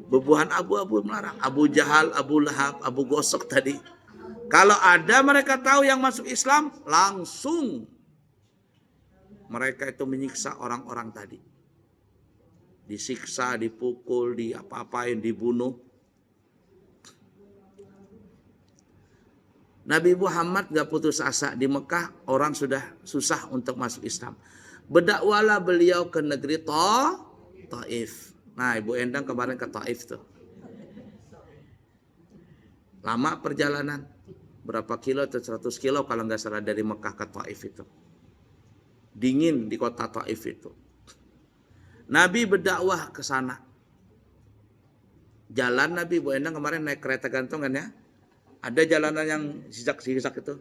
Bebuhan abu-abu melarang. Abu Jahal, Abu Lahab, Abu Gosok tadi. Kalau ada mereka tahu yang masuk Islam, langsung mereka itu menyiksa orang-orang tadi. Disiksa, dipukul, diapa-apain, dibunuh. Nabi Muhammad gak putus asa. Di Mekah orang sudah susah untuk masuk Islam. Berdakwalah beliau ke negeri Taif. Nah, Ibu Endang kemarin ke Taif tuh. Lama perjalanan. Berapa kilo tuh? 100 kilo kalau nggak salah dari Mekah ke Taif itu. Dingin di kota Taif itu. Nabi berdakwah ke sana. Jalan Nabi, Bu Endang kemarin naik kereta gantung kan ya. Ada jalanan yang sisak-sisak itu.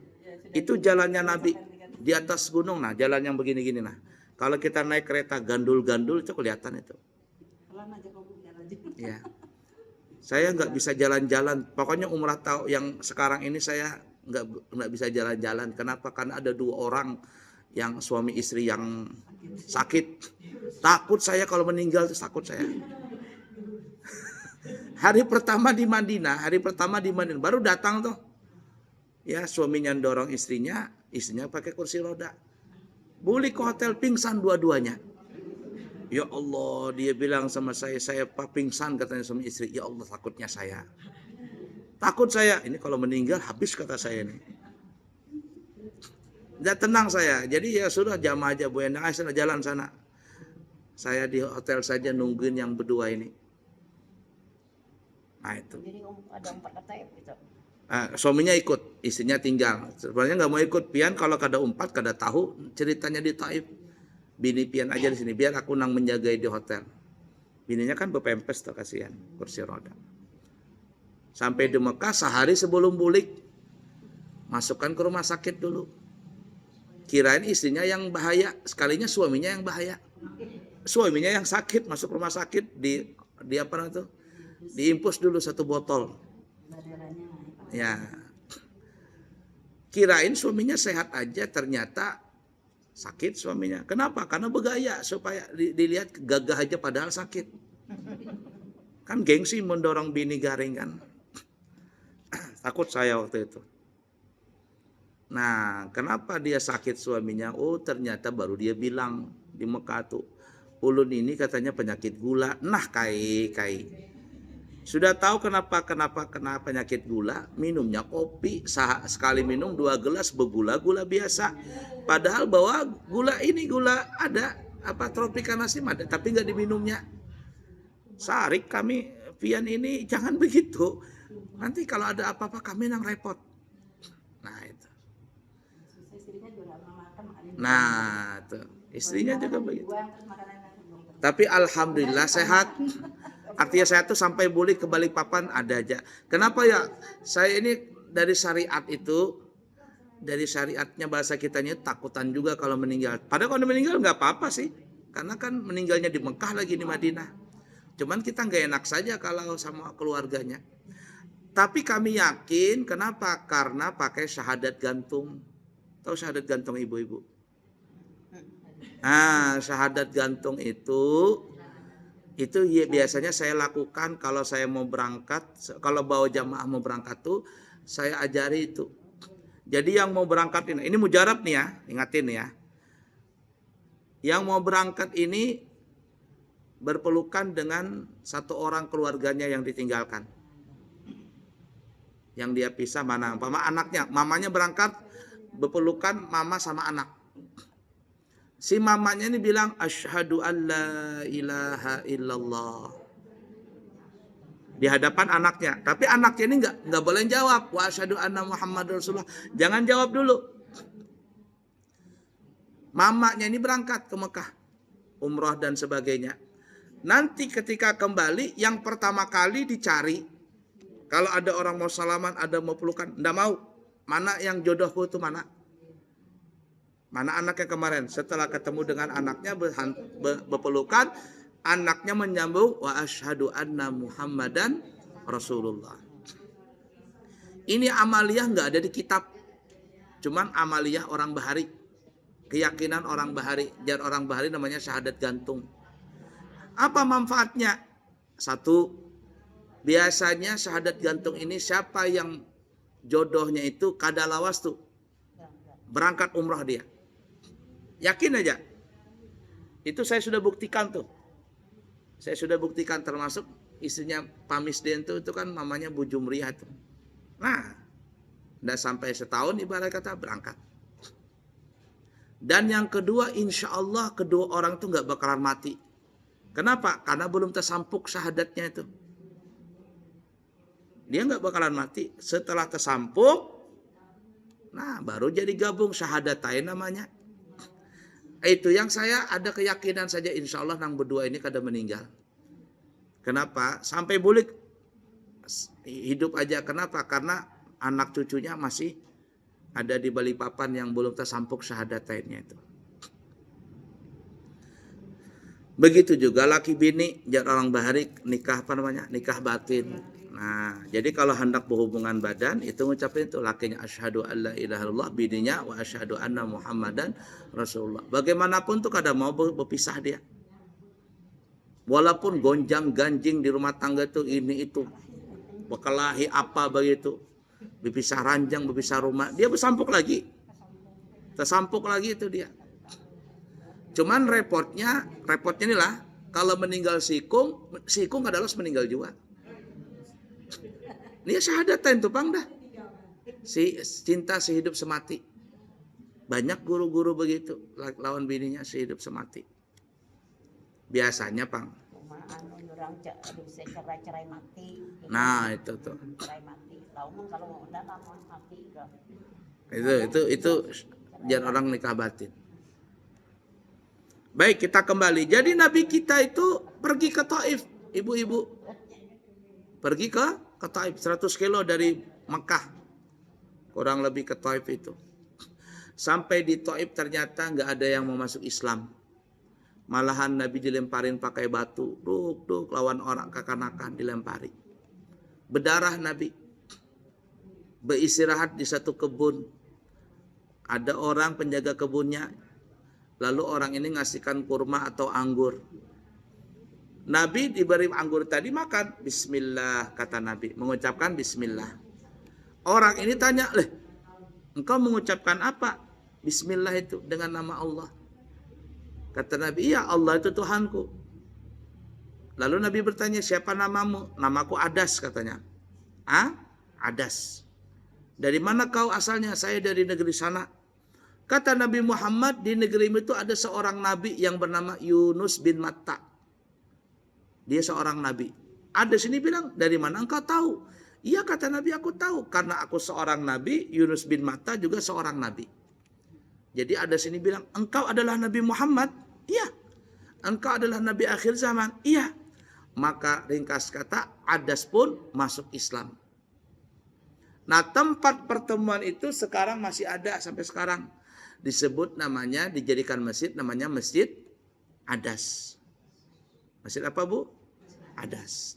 Itu jalannya Nabi di atas gunung. Nah, jalan yang begini-gini nah. Kalau kita naik kereta gandul-gandul itu kelihatan itu. Ya. Saya nggak bisa jalan-jalan. Pokoknya umrah tahu yang sekarang ini saya nggak bisa jalan-jalan. Kenapa? Karena ada 2 orang yang suami istri yang sakit. Takut saya kalau meninggal itu takut saya. Hari pertama di Madinah, baru datang tuh. Ya, suaminya dorong istrinya pakai kursi roda. Balik ke hotel pingsan dua-duanya. Ya Allah, dia bilang sama saya pingsan katanya sama istri. Ya Allah, takutnya saya. Takut saya, ini kalau meninggal habis kata saya ini. Tidak tenang saya. Jadi ya sudah jamaah aja Bu Endang, sana jalan sana. Saya di hotel saja nungguin yang berdua ini. Nah itu. Jadi ada 4 Taif gitu. Suaminya ikut, istrinya tinggal. Sebenarnya nggak mau ikut pian kalau kada 4 kada tahu ceritanya di Taif. Bini pian aja di sini biar aku nang menjagai di hotel. Bininya kan bepempes tuh kasihan kursi roda. Sampai di Mekah sehari sebelum bulik masukkan ke rumah sakit dulu. Kirain istrinya yang bahaya, sekalinya suaminya yang bahaya. Suaminya yang sakit masuk rumah sakit di apa namanya itu? Diimpus dulu 1 botol. Ya. Kirain suaminya sehat aja, ternyata sakit suaminya. Kenapa? Karena bergaya supaya dilihat gagah aja padahal sakit. Kan gengsi mendorong bini garing kan. Takut saya waktu itu. Nah, kenapa dia sakit suaminya? Oh, ternyata baru dia bilang di Mekah tuh. Ulun ini katanya penyakit gula. Nah, kai. Sudah tahu kenapa kena penyakit gula? Minumnya kopi, sekali minum 2 gelas bergula-gula biasa. Padahal bahwa gula ada Tropicana Sim ada, tapi nggak diminumnya. Sarik kami pian ini jangan begitu. Nanti kalau ada apa-apa kami yang repot. Nah itu. Nah tuh istrinya juga begitu. Tapi alhamdulillah sehat. Artinya saya tuh sampai boleh ke Balikpapan ada aja. Kenapa ya? Saya ini dari syariatnya bahasa kitanya takutan juga kalau meninggal. Padahal kalau meninggal nggak apa-apa sih. Karena kan meninggalnya di Mekah lagi di Madinah. Cuman kita nggak enak saja kalau sama keluarganya. Tapi kami yakin kenapa? Karena pakai syahadat gantung. Tahu syahadat gantung ibu-ibu? Nah, syahadat gantung itu ya biasanya saya lakukan kalau saya mau berangkat, kalau bawa jamaah mau berangkat tuh saya ajari itu. Jadi yang mau berangkat ini mujarab nih ya, ingatin ya. Yang mau berangkat ini berpelukan dengan 1 orang keluarganya yang ditinggalkan. Yang dia pisah mana? Anaknya, mamanya berangkat berpelukan mama sama anak. Si mamanya ini bilang asyhadu alla ilaha illallah di hadapan anaknya. Tapi anaknya ini nggak boleh jawab wa asyhadu anna Muhammadar Rasulullah. Jangan jawab dulu. Mamanya ini berangkat ke Mekah, umroh dan sebagainya. Nanti ketika kembali yang pertama kali dicari kalau ada orang mau salaman, ada mau pelukan, nggak mau. Mana yang jodohku itu mana? Mana anaknya kemarin? Setelah ketemu dengan anaknya berpelukan, anaknya menyambung wa asyhadu anna Muhammadan Rasulullah. Ini amaliyah nggak ada di kitab. Cuman amaliyah orang Bahari. Keyakinan orang Bahari. Jar orang Bahari namanya syahadat gantung. Apa manfaatnya? 1, Biasanya syahadat gantung ini siapa yang jodohnya itu kadalawas tuh, berangkat umrah dia. Yakin aja. Itu saya sudah buktikan tuh. Saya sudah buktikan, termasuk istrinya Pak Misden itu kan namanya Bu Jumriyah tuh. Nah, udah sampai setahun ibarat kata berangkat. Dan yang kedua, insya Allah kedua orang itu nggak bakalan mati. Kenapa? Karena belum tersampuk syahadatnya itu. Dia nggak bakalan mati. Setelah tersampuk, nah baru jadi gabung syahadatain namanya. Itu yang saya ada keyakinan saja, insya Allah nang berdua ini kada meninggal. Kenapa? Sampai bulik hidup aja. Kenapa? Karena anak cucunya masih ada di Balikpapan yang belum tersampuk syahadatainnya itu. Begitu juga laki bini, jangan orang bahari nikah apa namanya? Nikah batin. Nah, jadi kalau hendak berhubungan badan itu ngucapin itu lakinya asyhadu alla ilaha illallah, bininya wa asyhadu anna muhammadan rasulullah. Bagaimanapun tuh kada mau berpisah dia. Walaupun gonjang ganjing di rumah tangga tuh ini itu berkelahi apa begitu, berpisah ranjang, berpisah rumah, dia bersampuk lagi. Tersampuk lagi itu dia. Cuman repotnya inilah kalau meninggal sikung kada harus meninggal juga. Ini syahadatain tuh Bang dah. Cinta sehidup semati. Banyak guru-guru begitu lawan bininya sehidup semati. Biasanya Bang. Orang cerai mati. Nah, itu tuh. Cerai mati. Lawan kalau mau udah lama mati. Itu jangan orang nikah batin. Baik, kita kembali. Jadi Nabi kita itu pergi ke Taif, ibu-ibu. Pergi ke Taif, 100 kilo dari Mekah. Kurang lebih ke Taif itu. Sampai di Taif ternyata nggak ada yang mau masuk Islam. Malahan Nabi dilemparin pakai batu. Duk, lawan orang kekanakan dilempari. Berdarah Nabi. Beristirahat di satu kebun. Ada orang penjaga kebunnya. Lalu orang ini ngasihkan kurma atau anggur. Nabi diberi anggur tadi makan. Bismillah kata Nabi. Mengucapkan bismillah. Orang ini tanya, engkau mengucapkan apa? Bismillah itu dengan nama Allah. Kata Nabi, iya Allah itu Tuhanku. Lalu Nabi bertanya, siapa namamu? Namaku Adas katanya. Adas. Dari mana kau asalnya? Saya dari negeri sana. Kata Nabi Muhammad, di negeri itu ada seorang Nabi yang bernama Yunus bin Matta. Dia seorang Nabi. Ada sini bilang, dari mana engkau tahu? Iya kata Nabi, aku tahu. Karena aku seorang Nabi, Yunus bin Matta juga seorang Nabi. Jadi ada sini bilang, engkau adalah Nabi Muhammad? Iya. Engkau adalah Nabi akhir zaman? Iya. Maka ringkas kata, Adas pun masuk Islam. Nah tempat pertemuan itu sekarang masih ada sampai sekarang. Disebut namanya, dijadikan masjid, namanya Masjid Adas. Masjid apa Bu? Adas.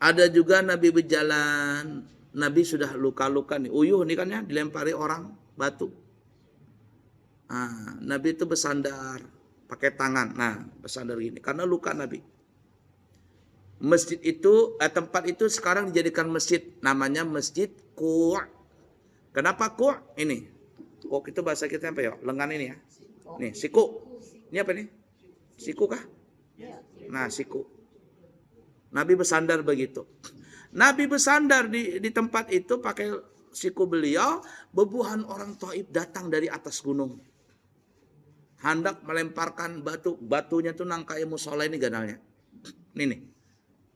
Ada juga Nabi berjalan. Nabi sudah luka-luka nih. Uyuh nih kan ya, dilempari orang batu. Nabi itu bersandar pakai tangan. Nah, bersandar gini karena luka Nabi. Masjid itu, tempat itu sekarang dijadikan masjid. Namanya Masjid Qu'. Kenapa Qu'? Ini. Qu' itu bahasa kita apa ya? Lengan ini ya. Nih, siku. Ini apa nih? Siku kah? Nah, siku. Nabi bersandar begitu. Nabi bersandar di tempat itu pakai siku beliau. Bebuhan orang Taif datang dari atas gunung. Hendak melemparkan batu. Batunya tuh nangkai musola ini ganalnya. Ini nih.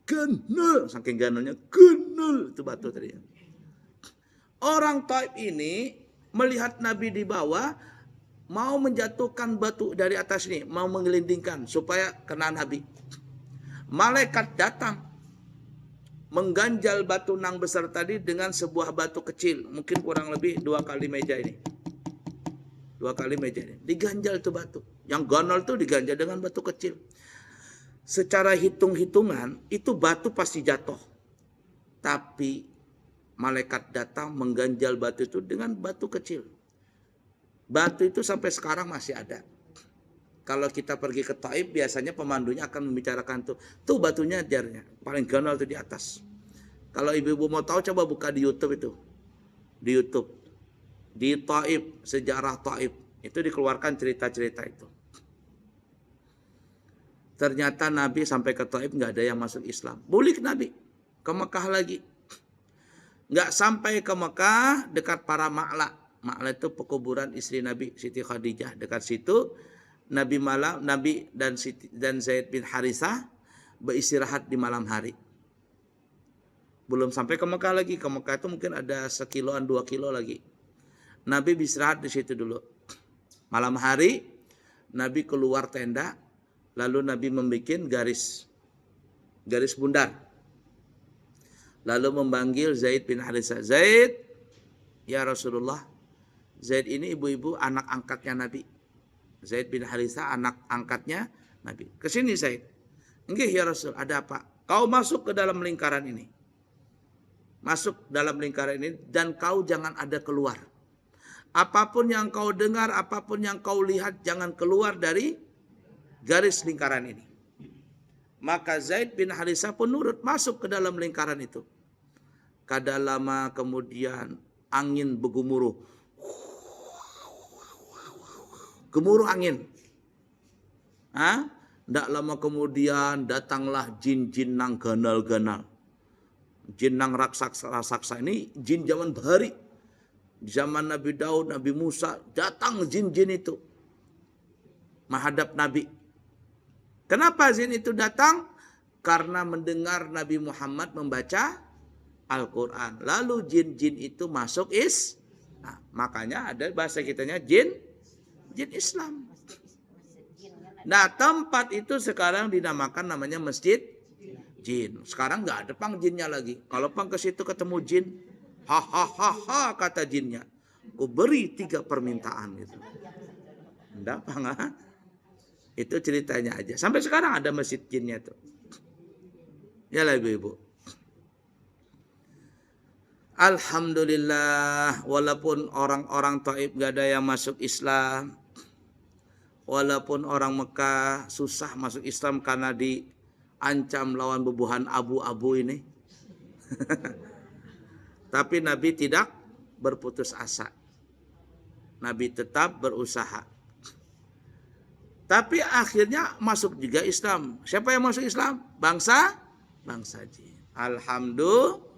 Ganal. Saking ganalnya. Ganal. Itu batu tadi. Orang Taif ini melihat Nabi di bawah. Mau menjatuhkan batu dari atas ini. Mau mengelindingkan. Supaya kena Nabi. Malaikat datang. Mengganjal batu nang besar tadi dengan sebuah batu kecil. Mungkin kurang lebih 2 kali meja ini. 2 kali meja ini. Diganjal tuh batu. Yang ganal tuh diganjal dengan batu kecil. Secara hitung-hitungan itu batu pasti jatuh. Tapi malaikat datang mengganjal batu itu dengan batu kecil. Batu itu sampai sekarang masih ada. kalau kita pergi ke Taif biasanya pemandunya akan membicarakan tuh batunya jarnya paling ganal tuh di atas. Kalau ibu-ibu mau tahu coba buka di YouTube itu. Di YouTube. Di Taif, sejarah Taif. Itu dikeluarkan cerita-cerita itu. Ternyata Nabi sampai ke Taif nggak ada yang masuk Islam. Bulik Nabi ke Mekah lagi. Nggak sampai ke Mekah dekat para Ma'la. Ma'la itu pekuburan istri Nabi Siti Khadijah. Dekat situ Nabi dan Zaid bin Harithah beristirahat di malam hari. Belum sampai ke Mekah lagi. Ke Mekah itu mungkin ada 1 kiloan 2 kilo lagi. Nabi beristirahat di situ dulu. Malam hari Nabi keluar tenda, lalu Nabi membuat garis bundar. Lalu memanggil Zaid bin Harithah. Zaid, ya Rasulullah. Zaid ini ibu-ibu anak angkatnya Nabi. Zaid bin Harithah anak angkatnya Nabi. Kesini Zaid. Nggih ya Rasul, ada apa? Kau masuk ke dalam lingkaran ini. Masuk dalam lingkaran ini dan kau jangan ada keluar. Apapun yang kau dengar, apapun yang kau lihat, jangan keluar dari garis lingkaran ini. Maka Zaid bin Harithah pun nurut masuk ke dalam lingkaran itu. Kada lama kemudian angin bergemuruh. Gemuruh angin. Tidak lama kemudian datanglah jin-jin nang ganal-ganal. Jin nang raksasa ini jin zaman bahari. Zaman Nabi Daud, Nabi Musa, datang jin-jin itu menghadap Nabi. Kenapa jin itu datang? Karena mendengar Nabi Muhammad membaca Al-Quran. Lalu jin-jin itu masuk Nah, makanya ada bahasa kitanya jin Islam. Nah, tempat itu sekarang dinamakan namanya Masjid Jin. Sekarang nggak ada pang jinnya lagi. Kalau pang ke situ ketemu jin, hahaha kata jinnya. Ku beri 3 permintaan gitu. Enggak pang Itu ceritanya aja. Sampai sekarang ada masjid jinnya tuh. Ya lah ibu-ibu. Alhamdulillah, walaupun orang-orang Taif gak ada yang masuk Islam, walaupun orang Mekah susah masuk Islam karena diancam lawan bubuhan abu-abu ini. Tapi Nabi tidak berputus asa. Nabi tetap berusaha. Tapi akhirnya masuk juga Islam. Siapa yang masuk Islam? Bangsa jin. Alhamdulillah.